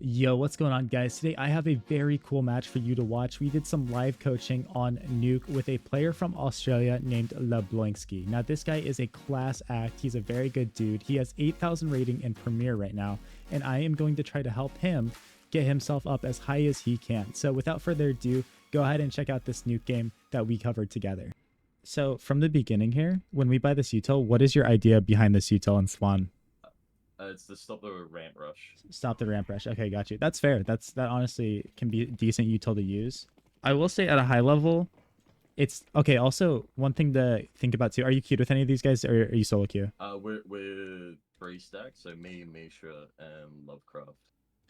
Yo, what's going on, guys? Today I have a very cool match for you to watch. We did some live coaching on NUKE with a player from Australia named Lebloinski. Now, this guy is a class act. He's a very good dude. He has 8,000 rating in Premier right now, and I am going to try to help him get himself up as high as he can. So without further ado, go ahead and check out this NUKE game that we covered together. So from the beginning here, when we buy this util, what is your idea behind this util and spawn? It's to stop the ramp rush. Stop the ramp rush. Okay, got you. That's fair. That honestly can be a decent util to use. I will say at a high level, it's okay. Also, one thing to think about too. Are you queued with any of these guys, or are you solo queue? We're 3 stacks, so me, Misha, and Lovecraft.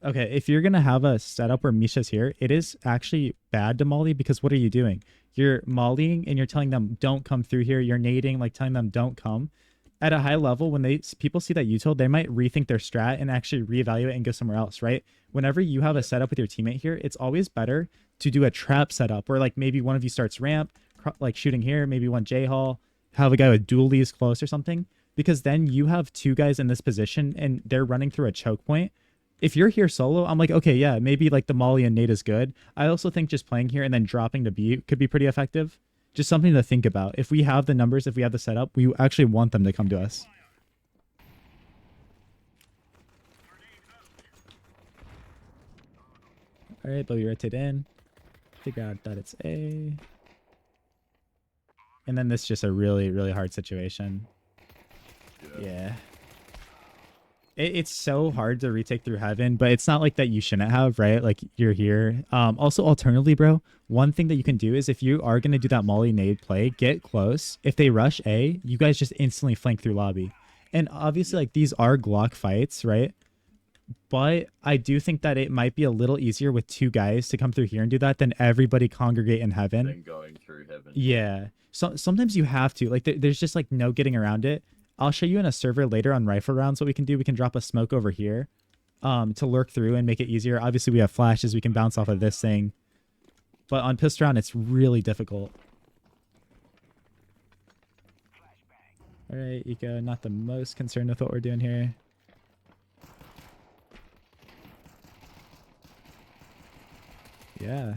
Okay, if you're gonna have a setup where Misha's here, it is actually bad to molly because what are you doing? You're mollying and you're telling them don't come through here. You're nading, like telling them don't come. At a high level, when people see that util, they might rethink their strat and actually reevaluate and go somewhere else, right? Whenever you have a setup with your teammate here, it's always better to do a trap setup where like maybe one of you starts ramp, like shooting here, maybe one J-Hall, have a guy with dualies close or something, because then you have 2 guys in this position and they're running through a choke point. If you're here solo, I'm like, okay, yeah, maybe like the molly and nade is good. I also think just playing here and then dropping to B could be pretty effective. Just something to think about. If we have the numbers, if we have the setup, we actually want them to come to us. All right, but we rotate in. Figure out that it's A. And then this is just a really, really hard situation. Yeah. It's so hard to retake through heaven, but it's not like that you shouldn't have, right? Like you're here. Also, alternatively, bro, one thing that you can do is if you are going to do that molly nade play, get close. If they rush A, you guys just instantly flank through lobby. And obviously, like these are Glock fights, right? But I do think that it might be a little easier with 2 guys to come through here and do that than everybody congregate in heaven. Then going through heaven. Yeah. So sometimes you have to. Like there's just like no getting around it. I'll show you in a server later on rifle rounds what we can do. We can drop a smoke over here to lurk through and make it easier. Obviously, we have flashes. We can bounce off of this thing. But on pistol round, it's really difficult. All right, Eco, not the most concerned with what we're doing here. Yeah.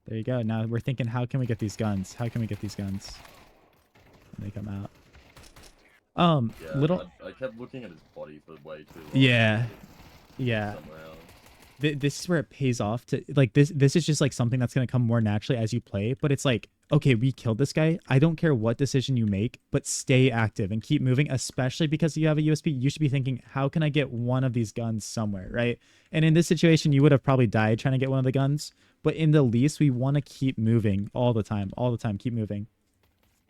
There you go. Now we're thinking, how can we get these guns? How can we get these guns when they come out? Yeah, little. I kept looking at his body for way too long. Yeah. This is where it pays off to like this is just like something that's going to come more naturally as you play, but it's like, okay, we killed this guy. I don't care what decision you make, but stay active and keep moving, especially because you have a USP. You should be thinking, how can I get one of these guns somewhere, right? And in this situation, you would have probably died trying to get one of the guns, but in the least, we want to keep moving all the time, keep moving.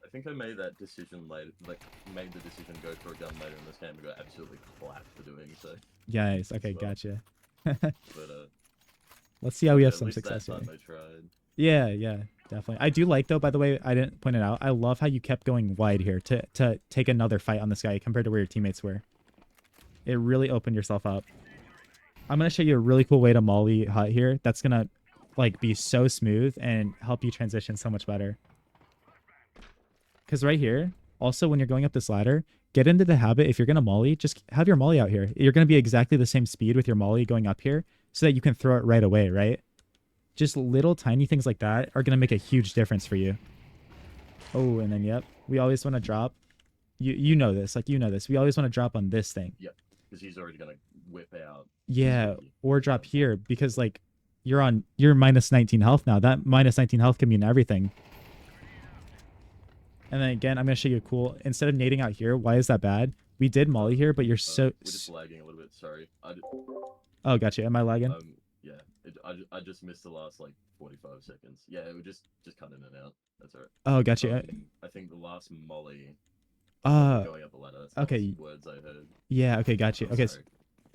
I think I made that decision later, like made the decision go for a gun later in this game and got absolutely clapped for doing so. Yes, okay, well. Gotcha. But let's see how we have some success here. I tried. Yeah, definitely. I do like, though, by the way, I didn't point it out, I love how you kept going wide here to take another fight on this guy compared to where your teammates were. It really opened yourself up. I'm going to show you a really cool way to molly hut here that's going to like be so smooth and help you transition so much better. Because right here, also when you're going up this ladder, get into the habit, if you're going to molly, just have your molly out here. You're going to be exactly the same speed with your molly going up here so that you can throw it right away, right? Just little tiny things like that are going to make a huge difference for you. Oh, and then, yep, we always want to drop. You know this, like you know this. We always want to drop on this thing. Yep, because he's already going to whip out. Yeah, or drop here because like you're minus 19 health now. That minus 19 health can mean everything. And then again, I'm going to show you a cool, instead of nading out here, why is that bad? We did molly here, but you're so... We're just lagging a little bit, sorry. Oh, gotcha. Am I lagging? Yeah, I just missed the last, like, 45 seconds. Yeah, it would just cut in and out. That's alright. Oh, gotcha. I think the last molly... going up the ladder. That's okay. Words I heard. Yeah, okay, gotcha. Oh, okay,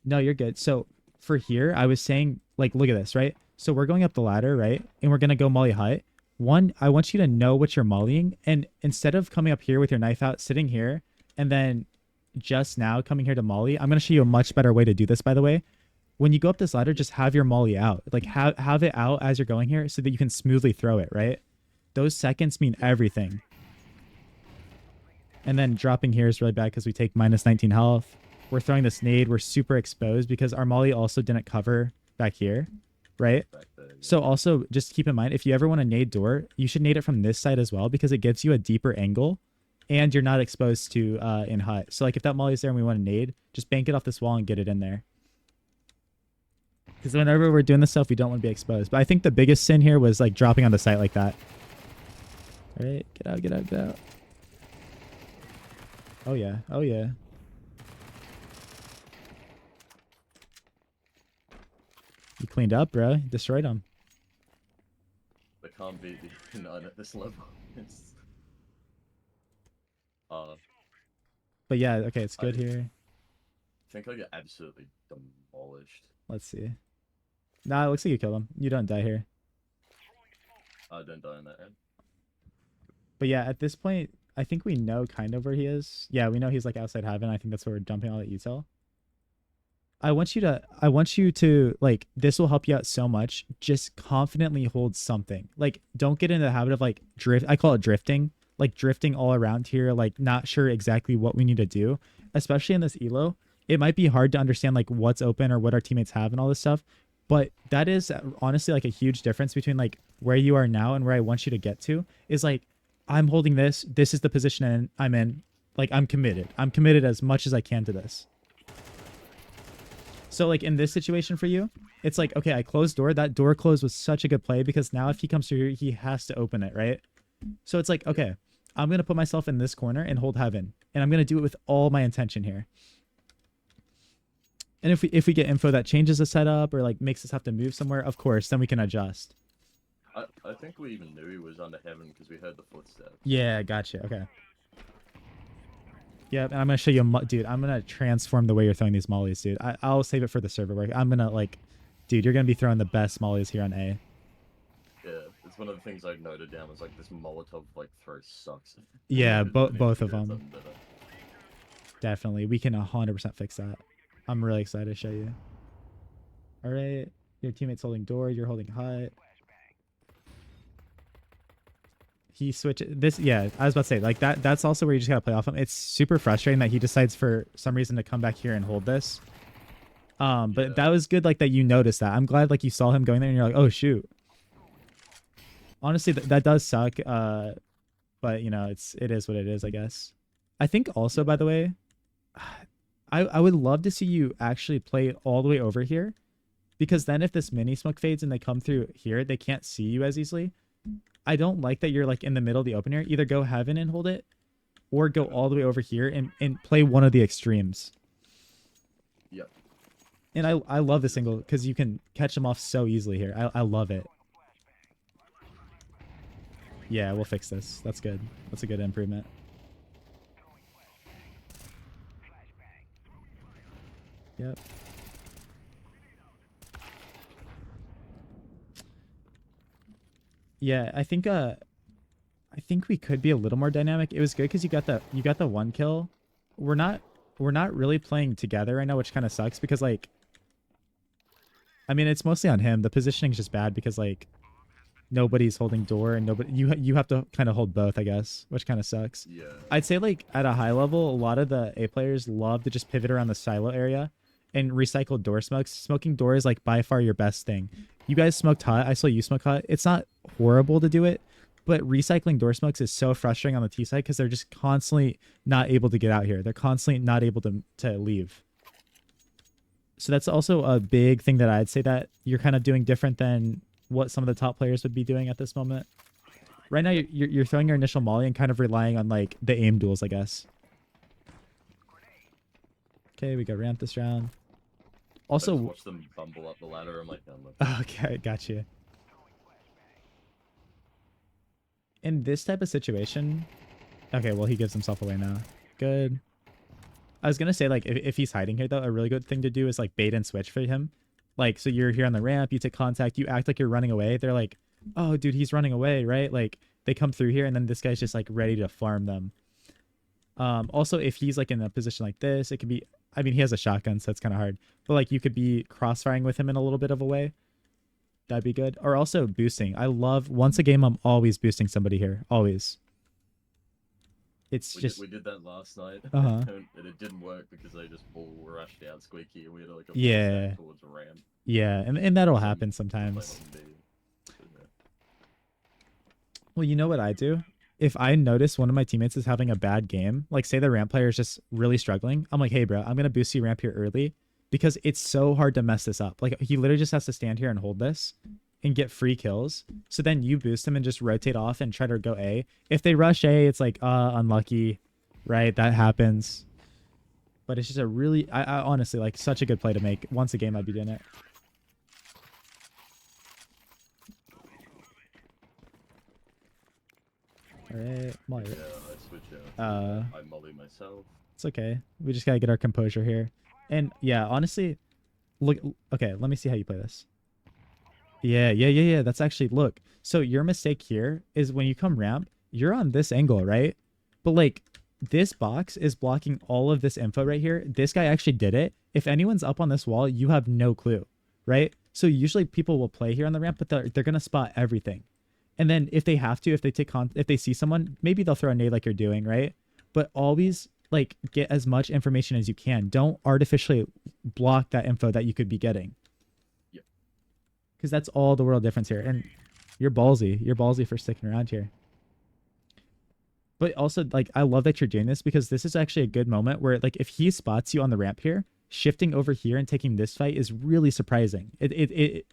no, you're good. So, for here, I was saying, like, look at this, right? So, we're going up the ladder, right? And we're going to go molly hut. One, I want you to know what you're mollying, and instead of coming up here with your knife out, sitting here, and then just now coming here to molly, I'm going to show you a much better way to do this, by the way. When you go up this ladder, just have your molly out. Like, have it out as you're going here so that you can smoothly throw it, right? Those seconds mean everything. And then dropping here is really bad because we take minus 19 health. We're throwing this nade. We're super exposed because our molly also didn't cover back here, right? Back there, yeah. So also just keep in mind, if you ever want to nade door, you should nade it from this side as well because it gives you a deeper angle and you're not exposed to in hut. So like if that molly's there and we want to nade, just bank it off this wall and get it in there. Because whenever we're doing this stuff, we don't want to be exposed. But I think the biggest sin here was like dropping on the site like that. All right, get out, get out, get out. Oh yeah, oh yeah. You cleaned up, bro. You destroyed him. I can't beat the nine at this level. It's... But yeah, okay, it's good here. I think I get absolutely demolished. Let's see. Nah, it looks like you killed him. You don't die here. I don't die in that end. But yeah, at this point, I think we know kind of where he is. Yeah, we know he's like outside heaven. I think that's where we're jumping all that util. I want you to like, this will help you out so much. Just confidently hold something. Like, don't get into the habit of like I call it drifting. Like drifting all around here, like not sure exactly what we need to do, especially in this elo. It might be hard to understand like what's open or what our teammates have and all this stuff. But that is honestly like a huge difference between like where you are now and where I want you to get to is like, I'm holding this. This is the position I'm in. Like I'm committed. I'm committed as much as I can to this. So like in this situation for you, it's like, okay, I closed door. That door close was such a good play because now if he comes through here, he has to open it, right? So it's like, okay, I'm going to put myself in this corner and hold heaven. And I'm going to do it with all my intention here. And if we get info that changes the setup or like makes us have to move somewhere, of course, then we can adjust. I think we even knew he was under heaven because we heard the footsteps. Yeah, gotcha. Okay. Yeah, and I'm going to show you, dude, I'm going to transform the way you're throwing these mollies, dude. I'll save it for the server work. I'm going to like, dude, you're going to be throwing the best mollies here on A. Yeah, it's one of the things I noted down was like this Molotov like throw sucks. Yeah, both of them. Definitely. We can 100% fix that. I'm really excited to show you. All right. Your teammate's holding door. You're holding hut. He switches this. Yeah, I was about to say like that. That's also where you just gotta play off him. It's super frustrating that he decides for some reason to come back here and hold this. But Yeah. that was good. Like that you noticed that. I'm glad like you saw him going there and you're like, oh shoot. Honestly, that does suck. But you know, it is what it is, I guess. I think also, by the way, I would love to see you actually play it all the way over here, because then if this mini smoke fades and they come through here, they can't see you as easily. I don't like that you're like in the middle of the open area. Either go heaven and hold it, or go all the way over here and play one of the extremes. Yep. And I love this angle because you can catch them off so easily here. I love it. Yeah, we'll fix this. That's good. That's a good improvement. Yep. Yeah, I think we could be a little more dynamic. It was good because you got the one kill. We're not really playing together right now, which kind of sucks because like, I mean, it's mostly on him. The positioning is just bad because like nobody's holding door and nobody you have to kind of hold both, I guess, which kind of sucks. Yeah. I'd say like at a high level, a lot of the A players love to just pivot around the silo area and recycle door smokes. Smoking door is like by far your best thing. You guys smoked hot. I saw you smoke hot. It's not horrible to do it, but recycling door smokes is so frustrating on the T side because they're just constantly not able to get out here. They're constantly not able to leave. So that's also a big thing that I'd say that you're kind of doing different than what some of the top players would be doing at this moment. Right now, you're throwing your initial molly and kind of relying on like the aim duels, I guess. Okay, we got ramp this round. Also, I just watch them bumble up the ladder. I'm like, oh, okay, got you. In this type of situation, okay, well, he gives himself away now. Good. I was gonna say like if he's hiding here though, a really good thing to do is like bait and switch for him. Like, so you're here on the ramp, you take contact, you act like you're running away. They're like, oh, dude, he's running away, right? Like, they come through here, and then this guy's just, like, ready to farm them. Also, if he's, like, in a position like this, it could be... I mean, he has a shotgun, so it's kind of hard. But, like, you could be crossfiring with him in a little bit of a way. That'd be good. Or also boosting. I love... Once a game, I'm always boosting somebody here. Always. It's We just we did that last night, uh-huh. and it didn't work because they just all rushed out squeaky, and we had like a full Yeah. stack towards a ramp. Yeah, and that'll So happen we're playing sometimes. on B. So, yeah. Well, you know what I do? If I notice one of my teammates is having a bad game, like say the ramp player is just really struggling, I'm like, hey, bro, I'm gonna boost you ramp here early because it's so hard to mess this up. Like he literally just has to stand here and hold this and get free kills. So then you boost him and just rotate off and try to go A. If they rush A, it's like unlucky, right? That happens. But it's just a really, I honestly like such a good play to make. Once a game, I'd be doing it. All right, Molly. Yeah, I switch out. I molly myself. It's okay. We just gotta get our composure here. And yeah, honestly, look. Okay, let me see how you play this. Yeah. That's actually look. So your mistake here is when you come ramp, you're on this angle, right? But like this box is blocking all of this info right here. This guy actually did it. If anyone's up on this wall, you have no clue, right? So usually people will play here on the ramp, but they're gonna spot everything. And then if they have to, if they if they see someone, maybe they'll throw a nade like you're doing, right? But always like get as much information as you can. Don't artificially block that info that you could be getting. Yep. Because that's all the world difference here. And you're ballsy. You're ballsy for sticking around here. But also, like, I love that you're doing this because this is actually a good moment where, like, if he spots you on the ramp here, shifting over here and taking this fight is really surprising.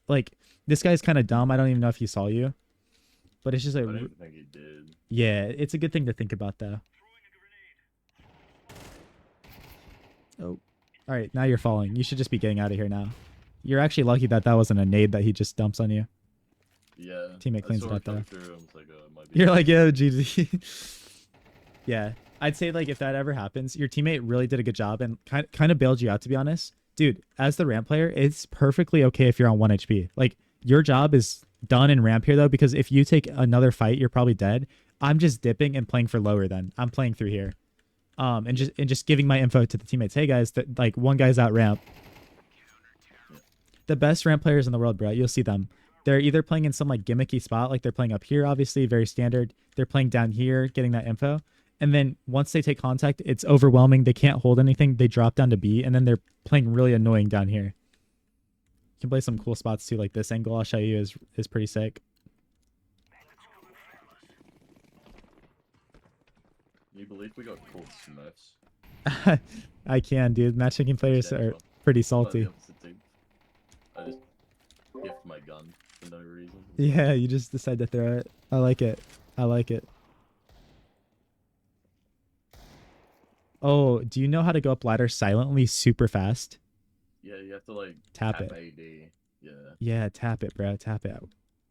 Like, this guy's kind of dumb. I don't even know if he saw you. But it's just I don't think he did. yeah, it's a good thing to think about though. Oh, all right. Now you're falling. You should just be getting out of here now. You're actually lucky that that wasn't a nade that he just dumps on you. Yeah. Teammate cleans I it saw up though. through, I was like, it might be You're like, yo, GG. Yeah, I'd say like if that ever happens, your teammate really did a good job and kind of bailed you out. To be honest, dude, as the ramp player, it's perfectly okay if you're on 1 HP. Like your job is done in ramp here though, because if you take another fight, you're probably dead. I'm just dipping and playing for lower. Then I'm playing through here, and just giving my info to the teammates. Hey guys, that like one guy's out ramp. The best ramp players in the world, bro. You'll see them. They're either playing in some like gimmicky spot, like they're playing up here, obviously very standard. They're playing down here, getting that info. And then once they take contact, it's overwhelming. They can't hold anything. They drop down to B, and then they're playing really annoying down here. You can play some cool spots too, like this angle I'll show you is pretty sick. You believe we got called Smurfs? I can, dude. Matchmaking players are pretty salty. I just gift my gun for no reason. Yeah, you just decide to throw it. I like it. I like it. Oh, do you know how to go up ladder silently super fast? Yeah, you have to like tap it. AD. Yeah. Yeah, tap it, bro. Tap it.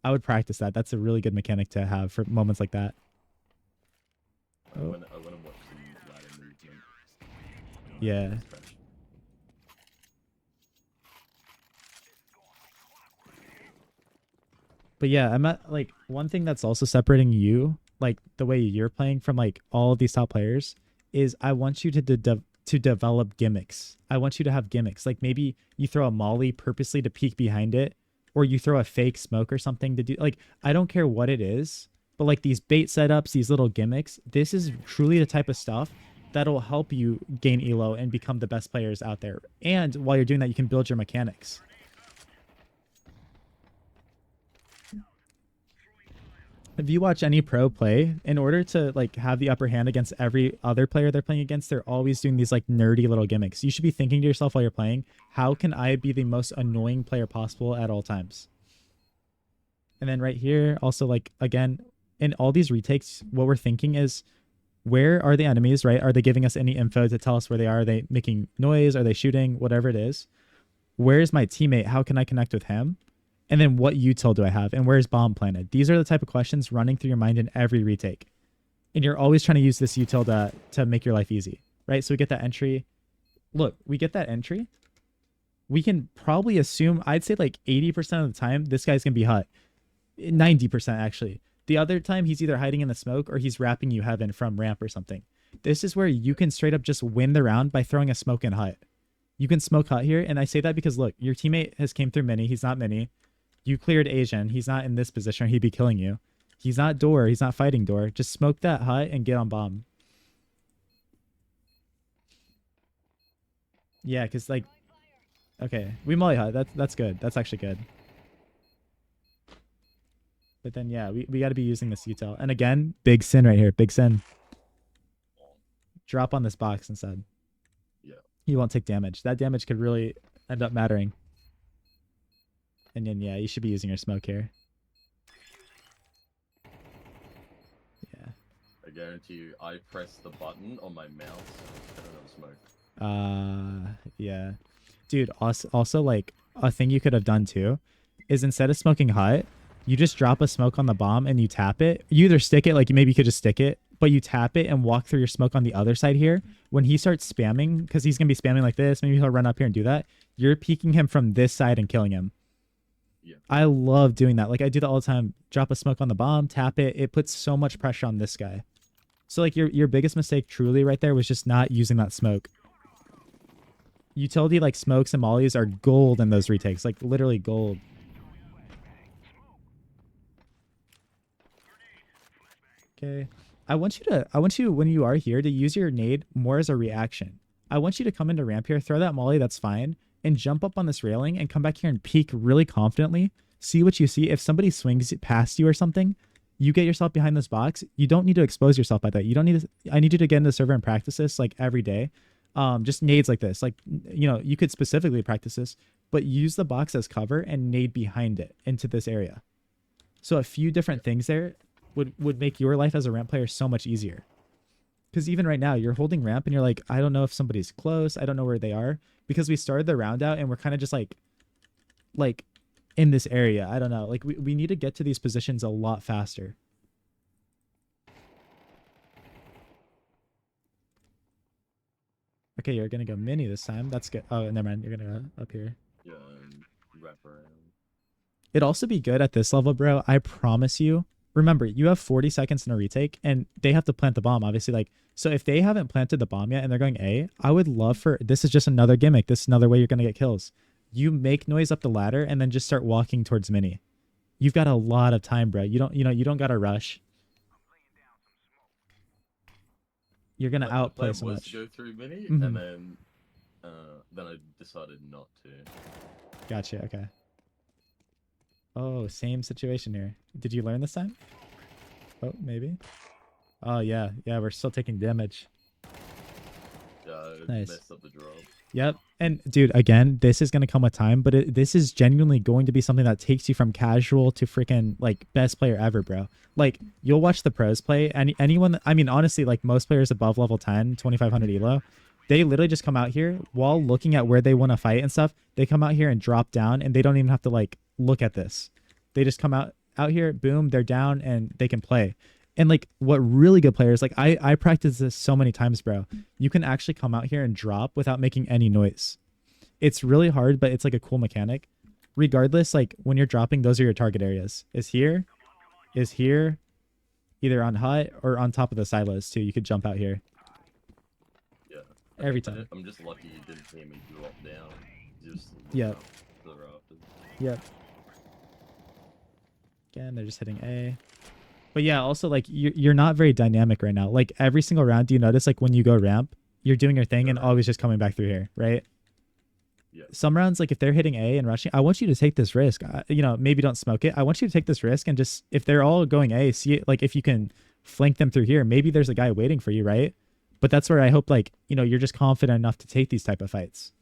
I would practice that. That's a really good mechanic to have for moments like that. I want to watch some ladder movement. Yeah. But yeah, I'm at like one thing that's also separating you, like the way you're playing from like all of these top players, is I want you to develop gimmicks. I want you to have gimmicks. Like maybe you throw a molly purposely to peek behind it, or you throw a fake smoke or something to do. Like I don't care what it is, but like these bait setups, these little gimmicks, this is truly the type of stuff that'll help you gain elo and become the best players out there. And while you're doing that, you can build your mechanics. If you watch any pro play, in order to like have the upper hand against every other player they're playing against, they're always doing these like nerdy little gimmicks. You should be thinking to yourself while you're playing, how can I be the most annoying player possible at all times? And then right here, also like, again, in all these retakes, what we're thinking is, where are the enemies, right? Are they giving us any info to tell us where they are? Are they making noise? Are they shooting? Whatever it is. Where is my teammate? How can I connect with him? And then what util do I have? And where's bomb planted? These are the type of questions running through your mind in every retake. And you're always trying to use this util to make your life easy, right? So we get that entry. Look, we get that entry. We can probably assume, I'd say like 80% of the time, this guy's going to be hut. 90% actually. The other time he's either hiding in the smoke or he's wrapping you heaven from ramp or something. This is where you can straight up just win the round by throwing a smoke in hut. You can smoke hut here. And I say that because look, your teammate has came through mini. He's not mini. You cleared Asian. He's not in this position. He'd be killing you. He's not door. He's not fighting door. Just smoke that hut and get on bomb. Yeah, because like, okay, we molly hut. That's good. That's actually good. But then yeah, we got to be using this util. And again, big sin right here. Big sin. Drop on this box instead. Yeah. You won't take damage. That damage could really end up mattering. And then yeah, you should be using your smoke here. Yeah. I guarantee you, I press the button on my mouse and I don't smoke. Yeah. Dude, also like a thing you could have done too is instead of smoking hut, you just drop a smoke on the bomb and you tap it. You either stick it, like maybe you could just stick it, but you tap it and walk through your smoke on the other side here. When he starts spamming, because he's gonna be spamming like this, maybe he'll run up here and do that. You're peeking him from this side and killing him. Yeah. I love doing that. Like I do that all the time. Drop a smoke on the bomb, tap it. It puts so much pressure on this guy. So like your biggest mistake truly right there was just not using that smoke. Utility like smokes and mollies are gold in those retakes, like literally gold. Okay. I want you when you are here to use your nade more as a reaction. I want you to come into ramp here, throw that molly, that's fine, and jump up on this railing and come back here and peek really confidently. See what you see. If somebody swings past you or something, you get yourself behind this box. You don't need to expose yourself by that. You don't need to, I need you to get into the server and practice this like every day. Just nades like this. Like, you know, you could specifically practice this, but use the box as cover and nade behind it into this area. So a few different things there would make your life as a ramp player so much easier. Because even right now, you're holding ramp and you're like, I don't know if somebody's close. I don't know where they are. Because we started the round out and we're kind of just like in this area. I don't know. Like we need to get to these positions a lot faster. Okay, you're going to go mini this time. That's good. Oh, never mind. You're going to go up here. Yeah, wrap around. It'd also be good at this level, bro. I promise you. Remember, you have 40 seconds in a retake, and they have to plant the bomb, obviously. Like, so if they haven't planted the bomb yet and they're going A, I would love for... This is just another gimmick. This is another way you're going to get kills. You make noise up the ladder and then just start walking towards mini. You've got a lot of time, bro. You don't got to rush. You're going to outplay so much. Go through mini, Mm-hmm. and then I decided not to. Gotcha, okay. Oh, same situation here. Did you learn this time? Oh, maybe. Oh, yeah. Yeah, we're still taking damage. Yeah, I Nice. messed up the drop. Yep. And dude, again, this is going to come with time, but this is genuinely going to be something that takes you from casual to freaking like best player ever, bro. Like you'll watch the pros play and anyone, I mean, honestly, like most players above level 10, 2500 elo, they literally just come out here while looking at where they want to fight and stuff. They come out here and drop down and they don't even have to like look at this. They just come out here, boom, they're down and they can play. And like what really good players, like I practice this so many times, bro. You can actually come out here and drop without making any noise. It's really hard, but it's like a cool mechanic. Regardless, like when you're dropping, those are your target areas. Is here, either on hut or on top of the silos too. You could jump out here. Yeah. Every time. I'm just lucky you didn't hear me drop down. Just Yep. The rafters. Yep. Again, they're just hitting A. But yeah, also like you're not very dynamic right now. Like every single round, do you notice like when you go ramp, you're doing your thing and always just coming back through here, right? Yeah. Some rounds, like if they're hitting A and rushing, I want you to take this risk. You know, maybe don't smoke it. I want you to take this risk and just, if they're all going A, see it, like if you can flank them through here, maybe there's a guy waiting for you, right? But that's where I hope like, you know, you're just confident enough to take these type of fights.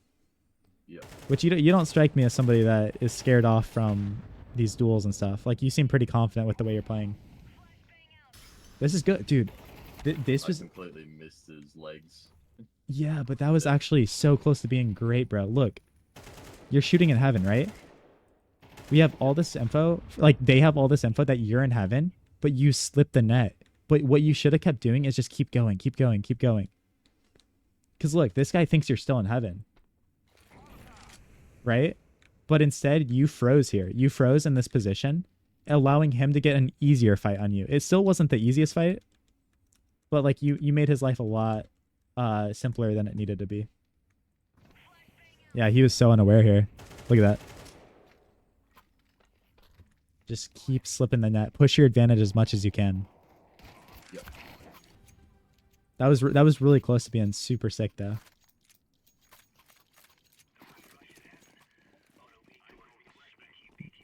Yeah. Which you don't strike me as somebody that is scared off from these duels and stuff. Like you seem pretty confident with the way you're playing. This is good, dude. This was... I completely missed his legs. Yeah, but that was actually so close to being great, bro. Look, you're shooting in heaven, right? We have all this info. Like, they have all this info that you're in heaven, but you slipped the net. But what you should have kept doing is just keep going, keep going, keep going. Because look, this guy thinks you're still in heaven. Right? But instead, you froze here. You froze in this position, allowing him to get an easier fight on you. It still wasn't the easiest fight, but like you made his life a lot simpler than it needed to be. Yeah, he was so unaware here. Look at that. Just keep slipping the net. Push your advantage as much as you can. Yep. That was really close to being super sick though.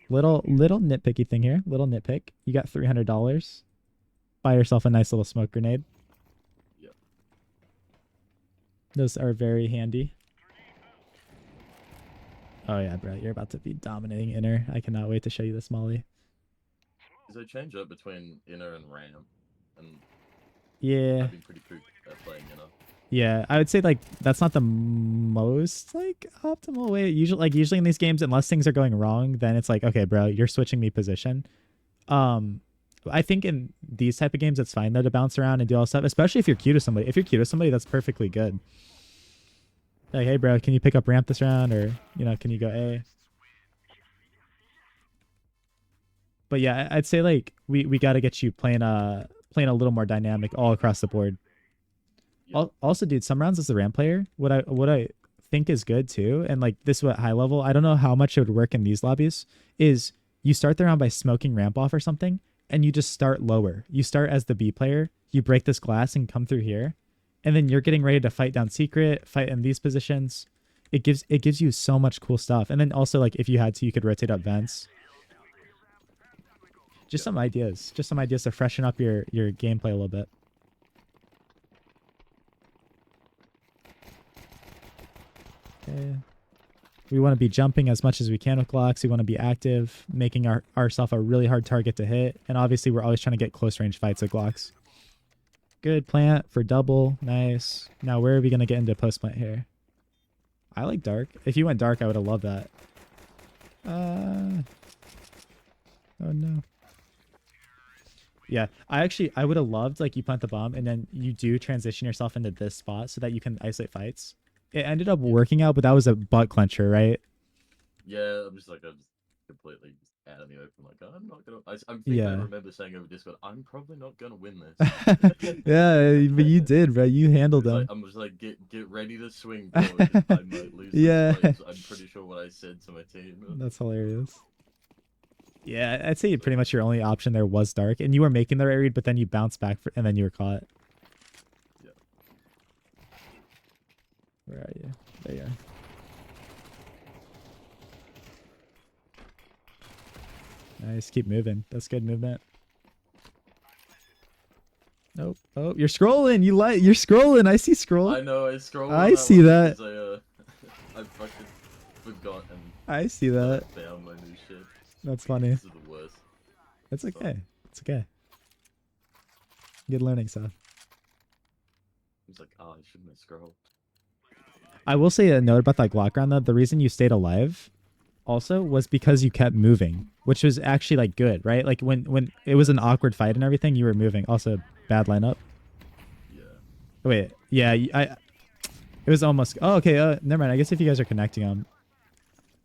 Little nitpicky thing here. Little nitpick. You got $300. Buy yourself a nice little smoke grenade. Yep. Those are very handy. Oh yeah, bro, you're about to be dominating inner. I cannot wait to show you this molly. Because they change up between inner and ram, and Yeah. I've been pretty cool at playing inner. Yeah, I would say like that's not the most like optimal way. Usually in these games, unless things are going wrong, then it's like, okay, bro, you're switching me position. I think in these type of games, it's fine though to bounce around and do all stuff, especially if you're cute to somebody. If you're cute to somebody, that's perfectly good. Like, hey, bro, can you pick up ramp this round, or can you go A? But yeah, I'd say like we got to get you playing a little more dynamic all across the board. Yep. Also, dude, some rounds as a ramp player, what I think is good too, and like this at high level, I don't know how much it would work in these lobbies, is you start the round by smoking ramp off or something, and you just start lower. You start as the B player, you break this glass and come through here, and then you're getting ready to fight down secret, fight in these positions. It gives you so much cool stuff. And then also like if you had to, you could rotate up vents. Just some ideas. Just some ideas to freshen up your gameplay a little bit. Okay. We want to be jumping as much as we can with Glocks. We want to be active, making ourselves a really hard target to hit. And obviously, we're always trying to get close range fights with Glocks. Good plant for double. Nice. Now, where are we going to get into post plant here? I like dark. If you went dark, I would have loved that. Oh, no. Yeah, I would have loved like you plant the bomb and then you do transition yourself into this spot so that you can isolate fights. It ended up working out, but that was a butt clencher, right? Yeah, I'm just completely out of the open. Like, I'm not gonna. I think I remember saying over Discord, I'm probably not gonna win this. Yeah, but you did, bro. You handled them. I'm just like, get ready to swing, bro. I might lose. Yeah. This fight. I'm pretty sure what I said to my team. That's hilarious. Yeah, I'd say pretty much your only option there was dark, and you were making the right read, but then you bounced back, and then you were caught. Yeah. Where are you? There you are. Nice, keep moving. That's good movement. Nope. Oh, you're scrolling. You're scrolling. I see scroll. I know. I scrolled. I see that. I fucking forgot and. I see that. Found my new shit. That's funny. This is the worst. It's okay. It's okay. Good learning stuff. It's like, oh, I shouldn't have scrolled. I will say a note about that Glock round though. The reason you stayed alive also was because you kept moving, which was actually like good, right? Like when it was an awkward fight and everything, you were moving. Also, bad lineup. Yeah. Wait, yeah, it was almost. Oh, okay. Never mind. I guess if you guys are connecting them,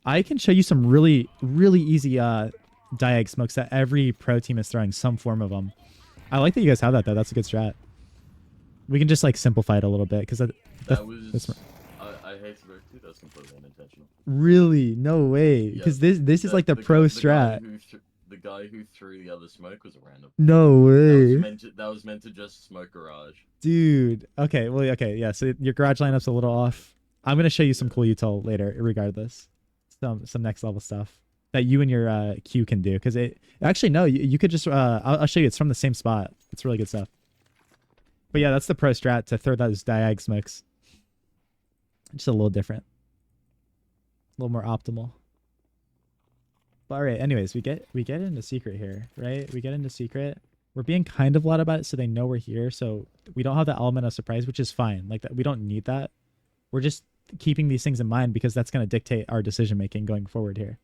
I can show you some really easy diag smokes that every pro team is throwing some form of them. I like that you guys have that though. That's a good strat. We can just like simplify it a little bit because that was. I hate to break it. That's completely unintentional. Really? No way. Because this is like the pro strat. The guy who threw the other smoke was a random. No way. That was meant to just smoke garage. Dude. Okay. Well, okay. Yeah. So your garage lineup's a little off. I'm gonna show you some cool util later, regardless. Some next level stuff that you and your Q can do. Because it actually no, you could just I'll show you. It's from the same spot. It's really good stuff. But yeah, that's the pro strat to throw those diag smokes. Just a little different. A little more optimal. But all right, anyways, we get into secret here, right? We get into secret. We're being kind of loud about it so they know we're here. So we don't have the element of surprise, which is fine. Like that, we don't need that. We're just keeping these things in mind because that's going to dictate our decision making going forward here.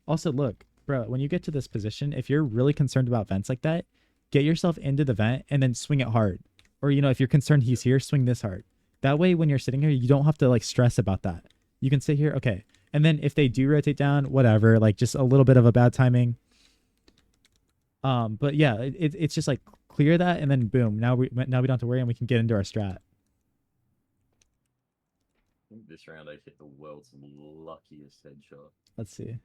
Also, look, bro, when you get to this position, if you're really concerned about vents like that, get yourself into the vent and then swing it hard. Or, if you're concerned he's here, swing this hard. That way, when you're sitting here, you don't have to like stress about that. You can sit here, okay. And then if they do rotate down, whatever, like just a little bit of a bad timing. But yeah, it's just like clear that and then boom. Now we don't have to worry and we can get into our strat. I think this round I hit the world's luckiest headshot. Let's see.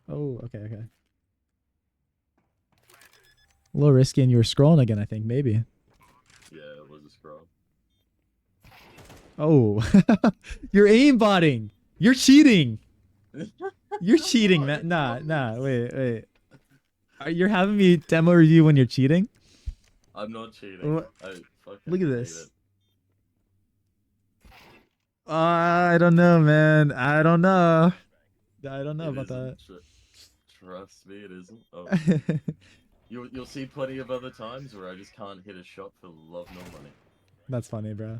Oh, okay. A little risky and you were scrolling again, I think, maybe. Yeah, it was a scroll. Oh, you're aimbotting. You're cheating. You're cheating, man. Nah. Wait. You're having me demo review when you're cheating? I'm not cheating. I fucking Look at hate this. it. I don't know, man. I don't know It about that. isn't. Trust me, it isn't. Oh. You'll see plenty of other times where I just can't hit a shot for love nor money. That's funny, bro.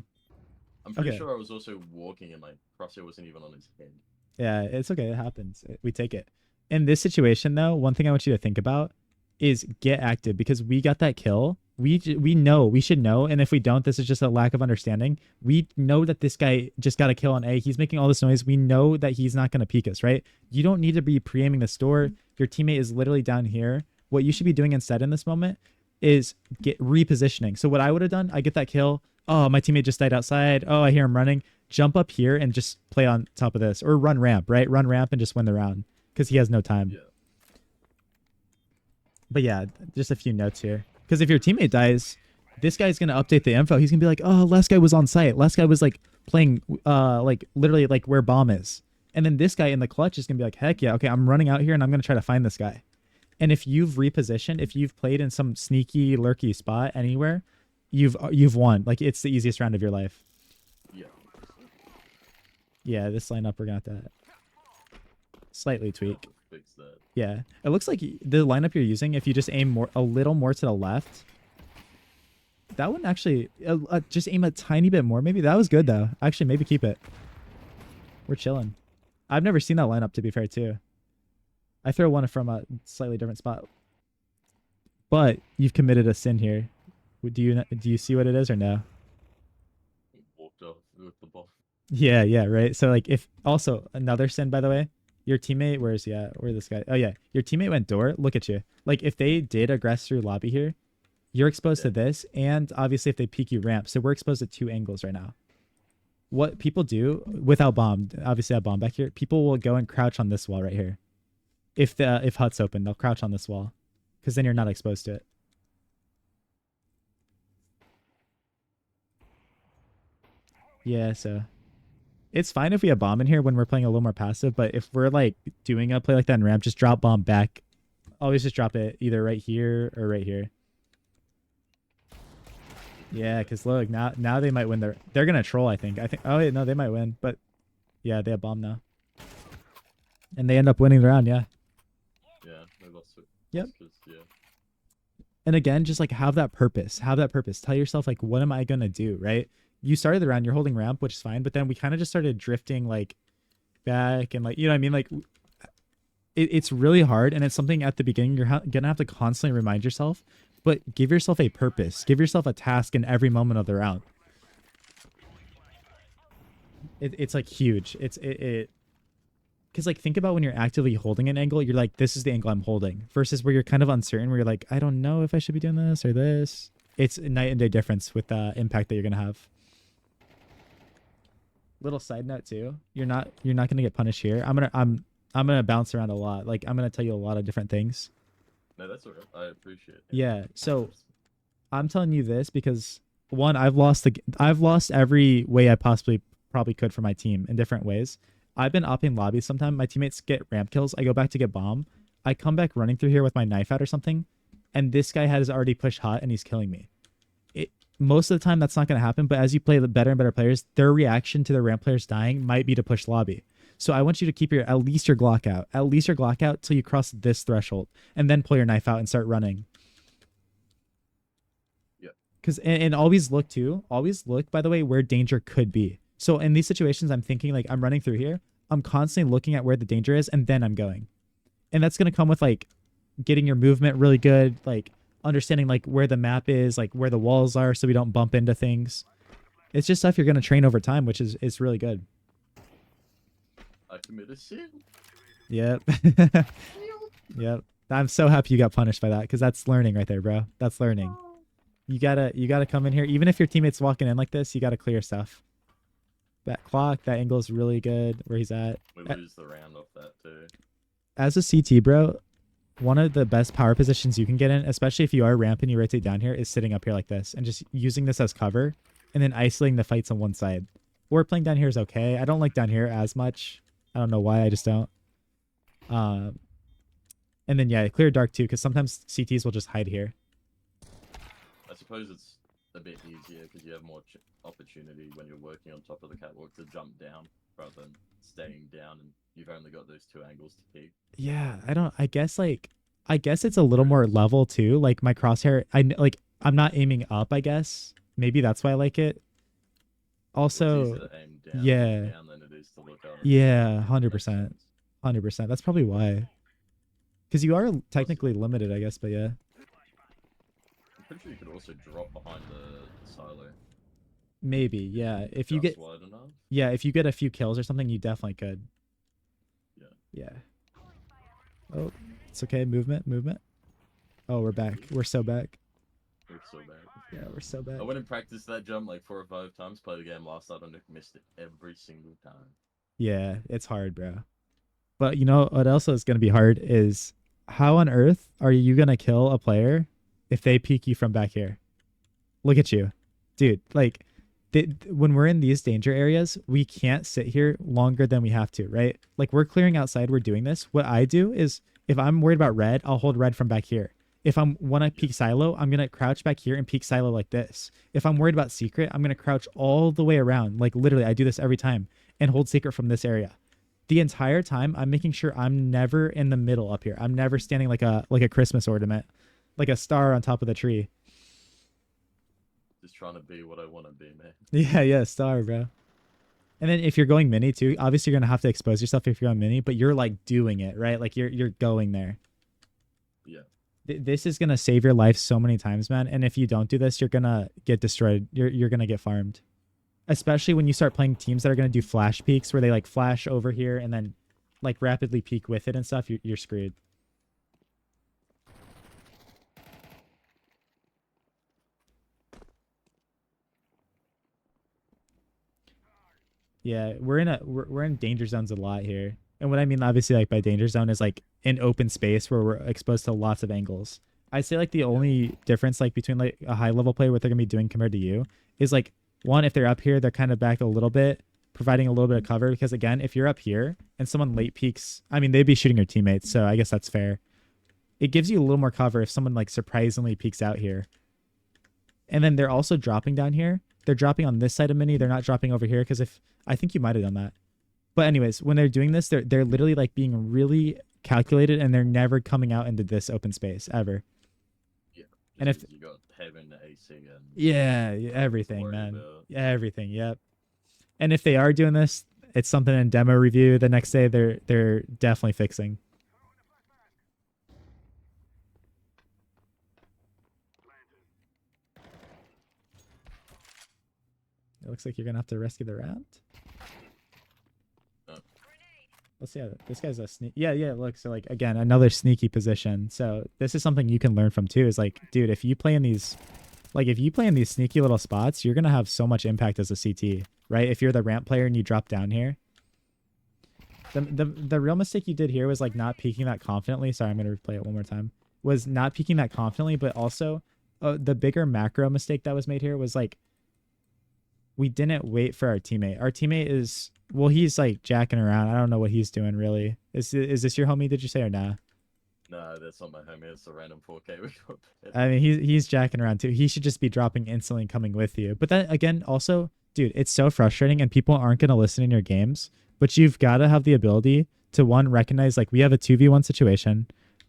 I'm pretty sure I was also walking and my crosshair wasn't even on his head. Yeah, it's okay. It happens. We take it. In this situation, though, one thing I want you to think about is get active because we got that kill. We know, we should know, and if we don't, this is just a lack of understanding. We know that this guy just got a kill on A. He's making all this noise. We know that he's not going to peek us, right? You don't need to be pre-aiming the door. Your teammate is literally down here. What you should be doing instead in this moment is get repositioning. So what I would have done, I get that kill. Oh, my teammate just died outside. Oh, I hear him running. Jump up here and just play on top of this, or run ramp, right? Run ramp and just win the round because he has no time. Yeah. But yeah, just a few notes here. Because if your teammate dies, this guy's going to update the info. He's going to be like, oh, last guy was on site. Last guy was like playing, like literally like where bomb is. And then this guy in the clutch is going to be like, heck yeah, okay, I'm running out here and I'm going to try to find this guy. And if you've repositioned, if you've played in some sneaky, lurky spot anywhere, you've won. Like it's the easiest round of your life. Yeah. Yeah, this lineup we're going to have to slightly tweak. Fix that. Yeah, it looks like the lineup you're using, if you just aim a little more to the left, that wouldn't actually, just aim a tiny bit more. Maybe that was good though. Actually, maybe keep it. We're chilling. I've never seen that lineup, to be fair, too. I throw one from a slightly different spot. But you've committed a sin here. Do you see what it is or no? Walked off with the ball. Yeah, right. So like if also another sin, by the way, your teammate, where's this guy? Oh yeah, your teammate went door. Look at you. Like if they did aggress through lobby here, you're exposed to this, and obviously if they peek you ramp, so we're exposed to two angles right now. What people do without bomb, obviously I have bomb back here. People will go and crouch on this wall right here. If hut's open, they'll crouch on this wall, because then you're not exposed to it. Yeah, so it's fine if we have bomb in here when we're playing a little more passive, but if we're like doing a play like that in ramp, just drop bomb back. Always just drop it either right here or right here. Yeah, because look, now they might win. They're gonna troll, I think. Oh wait, no, they might win, but yeah, they have bomb now. And they end up winning the round, yeah. Yeah, they lost it. Yep. Yeah. And again, just like have that purpose. Have that purpose. Tell yourself like, what am I gonna do, right? You started the round, you're holding ramp, which is fine, but then we kind of just started drifting like back and like, you know what I mean? Like it's really hard, and it's something at the beginning you're gonna have to constantly remind yourself, but give yourself a purpose. Give yourself a task in every moment of the round. It's like huge. Because like think about when you're actively holding an angle, you're like, this is the angle I'm holding, versus where you're kind of uncertain, where you're like, I don't know if I should be doing this or this. It's a night and day difference with the impact that you're gonna have. Little side note too, you're not gonna get punished here. I'm gonna bounce around a lot. Like I'm gonna tell you a lot of different things. No, that's okay. I appreciate it. Yeah, so I'm telling you this because one, I've lost every way I probably could for my team in different ways. I've been upping lobbies sometimes. My teammates get ramp kills. I go back to get bomb. I come back running through here with my knife out or something, and this guy has already pushed hot and he's killing me. Most of the time that's not going to happen, but as you play the better and better players, their reaction to the ramp players dying might be to push lobby. So I want you to keep at least your Glock out till you cross this threshold, and then pull your knife out and start running. Yeah. Because and always look by the way where danger could be. So in these situations, I'm thinking like I'm running through here, I'm constantly looking at where the danger is, and then I'm going, and that's going to come with like getting your movement really good, like understanding like where the map is, like where the walls are, so we don't bump into things. It's just stuff you're going to train over time, which is really good. I commit a sin. Yep. Yep. I'm so happy you got punished by that, because that's learning right there, bro. That's learning. You gotta come in here, even if your teammate's walking in like this, you gotta clear stuff. That clock, that angle is really good where he's at. We lose the round off that too. As a CT, bro, one of the best power positions you can get in, especially if you are ramping, you rotate down here, is sitting up here like this and just using this as cover and then isolating the fights on one side. Or playing down here is okay. I don't like down here as much. I don't know why, I just don't. Um, and then yeah, clear dark too, because sometimes CTs will just hide here. I suppose it's a bit easier because you have more opportunity when you're working on top of the catwalk to jump down rather than staying down, and you've only got those two angles to peek. Yeah, I don't. I guess it's a little more level too. Like my crosshair, I'm not aiming up. I guess maybe that's why I like it. It's easier Also, to aim down, yeah, down than it is to look up. yeah, Makes 100%, sense. 100%. That's probably why. Because you are Plus, technically limited, I guess. But yeah, I'm pretty sure you could also drop behind the silo. maybe. Yeah, if you Just get wide enough. if you get a few kills or something, you definitely could. Yeah. Yeah. Oh, it's okay. Movement, movement. Oh, we're back. We're so back. We're so bad. Yeah, we're so back. I went and practiced that jump like 4 or 5 times. Played the game last night and missed it every single time. Yeah, it's hard, bro. But you know what else is going to be hard is how on earth are you going to kill a player if they peek you from back here? Look at you. Dude, like when we're in these danger areas, we can't sit here longer than we have to, right? Like we're clearing outside, we're doing this. What I do is if I'm worried about red, I'll hold red from back here. If I'm want to peek silo, I'm going to crouch back here and peek silo like this. If I'm worried about secret, I'm going to crouch all the way around. Like literally, I do this every time and hold secret from this area. The entire time, I'm making sure I'm never in the middle up here. I'm never standing like a Christmas ornament, like a star on top of the tree. Just trying to be what I want to be, man. Yeah, yeah, star, bro. And then if you're going mini too, obviously you're gonna have to expose yourself if you're on mini, but you're like doing it, right? Like you're going there. Yeah. This is gonna save your life so many times, man. And if you don't do this, you're gonna get destroyed. You're gonna get farmed. Especially when you start playing teams that are gonna do flash peaks where they like flash over here and then like rapidly peak with it and stuff. You're screwed. Yeah, we're in danger zones a lot here. And what I mean obviously like by danger zone is like an open space where we're exposed to lots of angles. I'd say like the only difference like between like a high level player what they're gonna be doing compared to you is like one, if they're up here, they're kind of back a little bit, providing a little bit of cover because again, if you're up here and someone late peaks, I mean they'd be shooting your teammates, so I guess that's fair. It gives you a little more cover if someone like surprisingly peeks out here. And then they're also dropping down here. They're dropping on this side of mini. They're not dropping over here because if I think you might have done that. But anyways, when they're doing this, they're literally like being really calculated and they're never coming out into this open space ever. Yeah. And if you got heaven, AC, and yeah, everything, man. Yeah, everything. Yep. And if they are doing this, it's something in demo review the next day they're definitely fixing. It looks like you're gonna have to rescue the round. Let's see. This guy's a sneak. Yeah, yeah. Look, so like again, another sneaky position. So this is something you can learn from too. Is like, dude, if you play in these, like, if you play in these sneaky little spots, you're gonna have so much impact as a CT, right? If you're the ramp player and you drop down here. The real mistake you did here was like not peeking that confidently. Sorry, I'm gonna replay it one more time. Was not peeking that confidently, but also the bigger macro mistake that was made here was like we didn't wait for our teammate. Our teammate is well, he's like jacking around. I don't know what he's doing really. Is this your homie? Did you say or nah? No, that's not my homie. It's a random 4K we got. I mean, he's jacking around too. He should just be dropping instantly and coming with you. But then again, also, dude, it's so frustrating, and people aren't gonna listen in your games. But you've got to have the ability to one recognize like we have a 2v1 situation.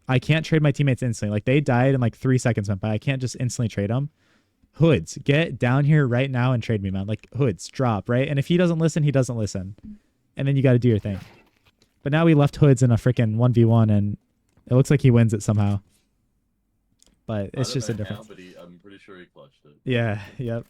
I can't trade my teammates instantly. Like they died and like 3 seconds went by. I can't just instantly trade them. Hoods, get down here right now and trade me, man. Like Hoods, drop, right? And if he doesn't listen, he doesn't listen. And then you got to do your thing. But now we left Hoods in a freaking 1v1 and it looks like he wins it somehow. But it's just a difference. But I'm pretty sure he clutched it. Yeah, yep.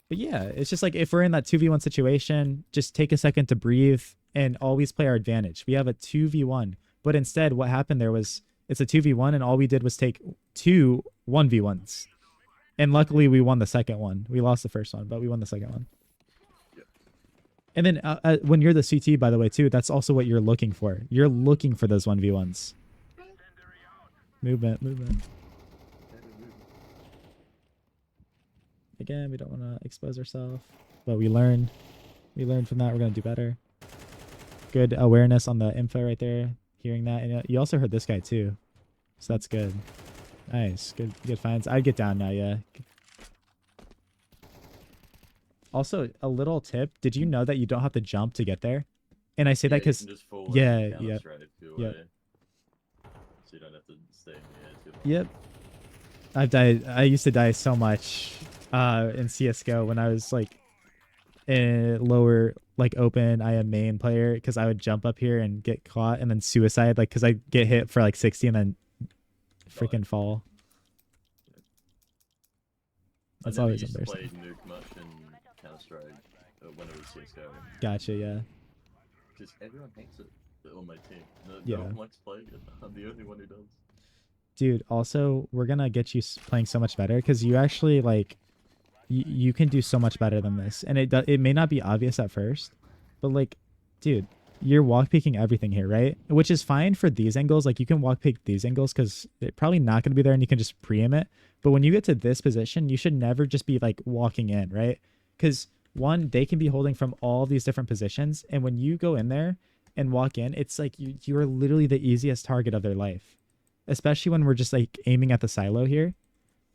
But yeah, it's just like if we're in that 2v1 situation, just take a second to breathe and always play our advantage. We have a 2v1. But instead, what happened there was it's a 2v1 and all we did was take 2 1v1s. And luckily we won the second one. We lost the first one, but we won the second one. Yep. And then when you're the CT, by the way, too, that's also what you're looking for. You're looking for those 1v1s. Movement, movement. Again, we don't want to expose ourselves, but we learned. We learned from that. We're going to do better. Good awareness on the info right there. Hearing that, and you also heard this guy too, so that's good. Nice, good finds. I'd get down now, yeah. Also, a little tip: did you know that you don't have to jump to get there? And I say that Yeah, you because can just fall yeah, and counter yeah, straight your yeah, way. So you don't have to stay in the air too long. yep. I've died. I used to die so much in CS:GO when I was like in lower like open. I am main player because I would jump up here and get caught and then suicide like because I get hit for like 60 and then freaking fall. I That's never always used to embarrassing. play NUKE much in Counter Strike when it was CS:GO. Gotcha. Yeah. Because everyone hates it on my team. No, Yeah. no one likes playing it. I'm the only one who does. Dude, also we're gonna get you playing so much better because you actually like you can do so much better than this, and it may not be obvious at first, but like, dude, you're walk peeking everything here, right? Which is fine for these angles. Like you can walk peek these angles because they're probably not gonna be there, and you can just pre-aim it. But when you get to this position, you should never just be like walking in, right? Because one, they can be holding from all these different positions, and when you go in there and walk in, it's like you are literally the easiest target of their life, especially when we're just like aiming at the silo here.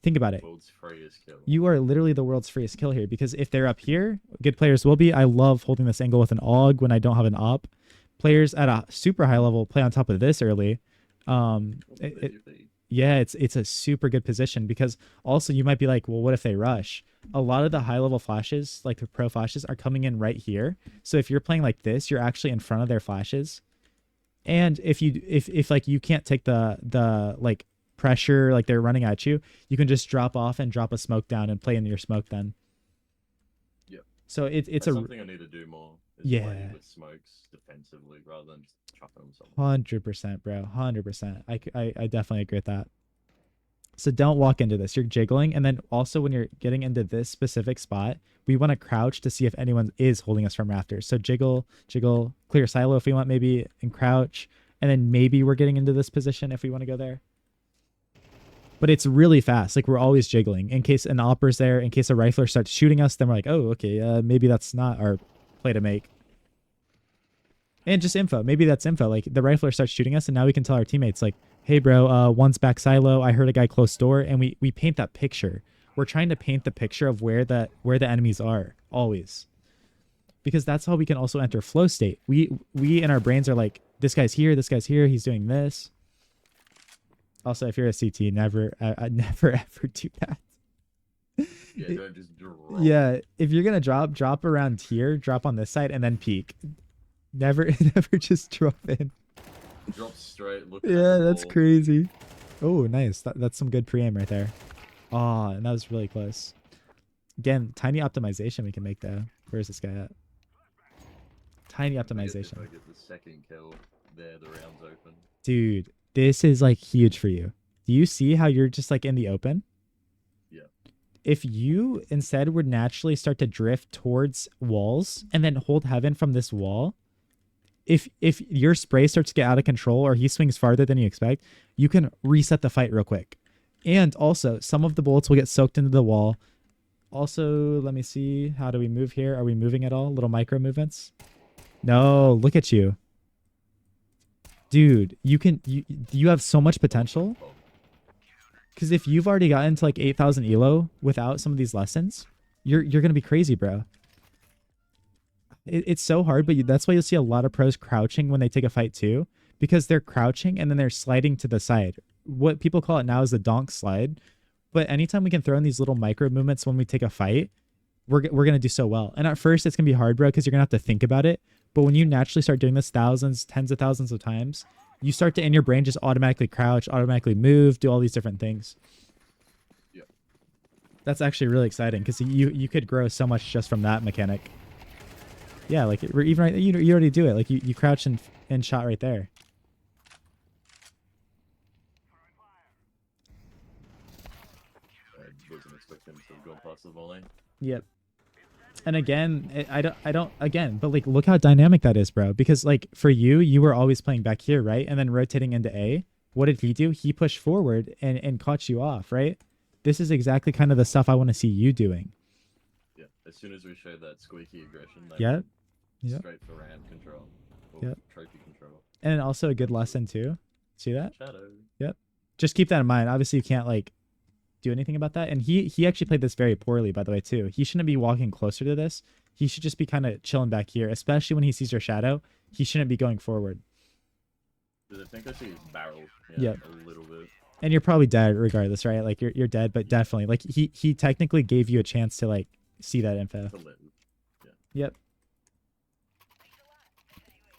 Think about it. World's freest kill. You are literally the world's freest kill here because if they're up here, good players will be. I love holding this angle with an AUG when I don't have an op. Players at a super high level play on top of this early. Yeah, it's a super good position because also you might be like, well, what if they rush? A lot of the high level flashes, like the pro flashes, are coming in right here. So if you're playing like this, you're actually in front of their flashes. And if like you can't take the like pressure, like they're running at you, you can just drop off and drop a smoke down and play in your smoke then. Yep. So it's That's something I need to do more. Is yeah, play with smokes defensively rather than just chucking them something. 100%, bro, 100%. I definitely agree with that. So don't walk into this. You're jiggling, and then also when you're getting into this specific spot, we want to crouch to see if anyone is holding us from rafters. So jiggle, jiggle, clear silo if we want maybe, and crouch, and then maybe we're getting into this position if we want to go there. But it's really fast. Like we're always jiggling in case an opper's there, in case a rifler starts shooting us, then we're like, oh, okay, maybe that's not our play to make. And just info. Maybe that's info. Like the rifler starts shooting us, and now we can tell our teammates, like, hey, bro, one's back silo. I heard a guy close door, and we paint that picture. We're trying to paint the picture of where the enemies are always, because that's how we can also enter flow state. We in our brains are like, this guy's here, he's doing this. Also, if you're a CT, never never ever do that. Yeah, don't just drop. Yeah, if you're gonna drop around here, drop on this side, and then peek. Never just drop in. Drop straight. Look. Yeah, that's crazy. Oh, nice. That's some good pre-aim right there. Oh, and that was really close. Again, tiny optimization we can make though. Where's this guy at? Tiny optimization. If I get the second kill, there the round's open. Dude, this is like huge for you. Do you see how you're just like in the open? Yeah. If you instead would naturally start to drift towards walls and then hold heaven from this wall, if your spray starts to get out of control or he swings farther than you expect, you can reset the fight real quick. And also, some of the bullets will get soaked into the wall. Also, let me see. How do we move here? Are we moving at all? Little micro movements? No, look at you. Dude, you have so much potential. Because if you've already gotten to like 8,000 elo without some of these lessons, you're going to be crazy, bro. It's so hard, but that's why you'll see a lot of pros crouching when they take a fight too, because they're crouching and then they're sliding to the side. What people call it now is the donk slide. But anytime we can throw in these little micro movements when we take a fight, we're going to do so well. And at first it's going to be hard, bro, because you're going to have to think about it. But when you naturally start doing this thousands, tens of thousands of times, you start to, in your brain, just automatically crouch, automatically move, do all these different things. Yeah. That's actually really exciting because you could grow so much just from that mechanic. Yeah, like even right, you already do it. Like you crouch and shot right there. I wasn't expecting to have gone past the volley. Yep. And again, I don't again, but like look how dynamic that is, bro. Because like for you were always playing back here, right? And then rotating into A. What did he do? He pushed forward and caught you off, right? This is exactly kind of the stuff I want to see you doing. Yeah. As soon as we show that squeaky aggression, Yep. straight for ramp control. Or Yep. trophy control. And also a good lesson too. See that? Shadow. Yep. Just keep that in mind. Obviously, you can't like do anything about that. And he actually played this very poorly, by the way, too. He shouldn't be walking closer to this. He should just be kind of chilling back here, especially when he sees your shadow. He shouldn't be going forward. Because I think I see his barrel. Yep. A little bit. And you're probably dead regardless, right? Like you're dead, but definitely like he technically gave you a chance to like see that info. To live. Yep.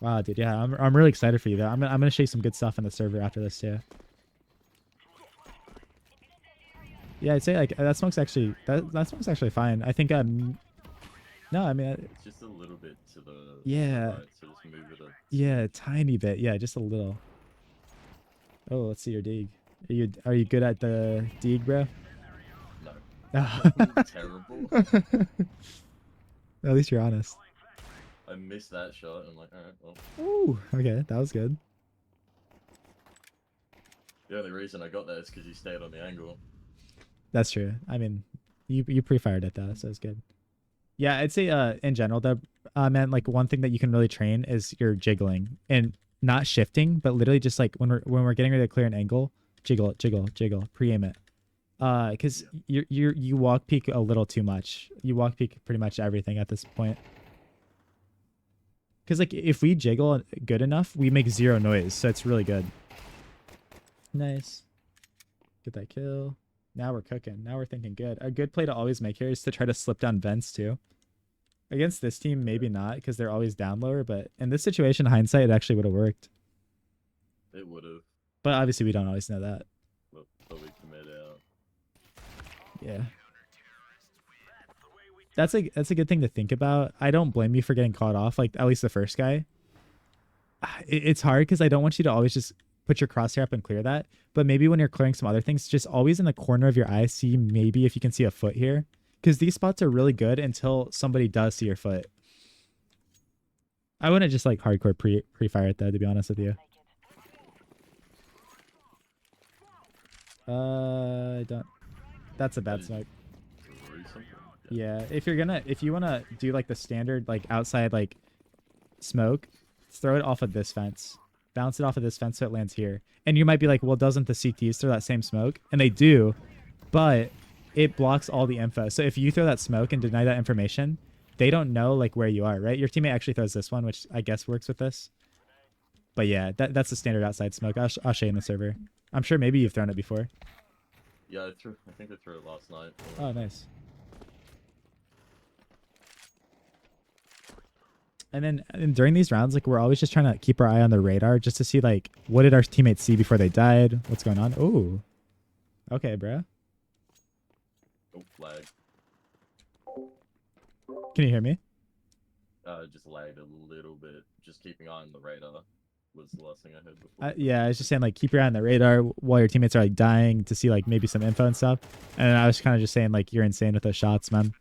Wow, dude. Yeah, I'm really excited for you though. I'm gonna show you some good stuff on the server after this too. Yeah, I'd say like that smoke's actually that smoke's actually fine. I think no, I mean It's just a little bit to the yeah. right, so just move it Yeah, a tiny bit. Yeah, just a little. Oh, let's see your dig. Are you good at the dig, bro? No. Terrible. At least you're honest. I missed that shot and I'm like, alright, well. Ooh, okay, that was good. The only reason I got that is because you stayed on the angle. That's true. I mean, you pre-fired at that, so it's good. Yeah, I'd say in general though, man, like one thing that you can really train is your jiggling and not shifting, but literally just like when we're getting ready to clear an angle, jiggle it, jiggle, pre-aim it. Because you walk peek a little too much. You walk peek pretty much everything at this point. Because like if we jiggle good enough, we make zero noise, so it's really good. Nice. Get that kill. Now we're cooking. Now we're thinking good. A good play to always make here is to try to slip down vents too. Against this team, maybe not, because they're always down lower, but in this situation, hindsight, it actually would have worked. It would have. But obviously, we don't always know that. But we commit out. Yeah. That's a good thing to think about. I don't blame you for getting caught off, like at least the first guy. It's hard because I don't want you to always just put your crosshair up and clear that. But maybe when you're clearing some other things, just always in the corner of your eye, see maybe if you can see a foot here. Because these spots are really good until somebody does see your foot. I wouldn't just like hardcore pre-fire it though, to be honest with you. I don't. That's a bad smoke. Yeah, if you wanna do like the standard like outside like smoke, throw it off of this fence. Bounce it off of this fence so it lands here. And you might be like, well, doesn't the CTs throw that same smoke? And they do, but it blocks all the info. So if you throw that smoke and deny that information, they don't know like where you are, right? Your teammate actually throws this one, which I guess works with this. But yeah, that's the standard outside smoke. I'll show you in the server. I'm sure maybe you've thrown it before. Yeah, I think I threw it last night. Oh, nice. And during these rounds, like we're always just trying to keep our eye on the radar just to see like what did our teammates see before they died? What's going on? Oh, okay, bro. Oh, flag. Can you hear me? Just lagged a little bit. Just keeping eye on the radar was the last thing I heard before. Yeah, I was just saying like keep your eye on the radar while your teammates are like dying to see like maybe some info and stuff. And I was kind of just saying like you're insane with those shots, man.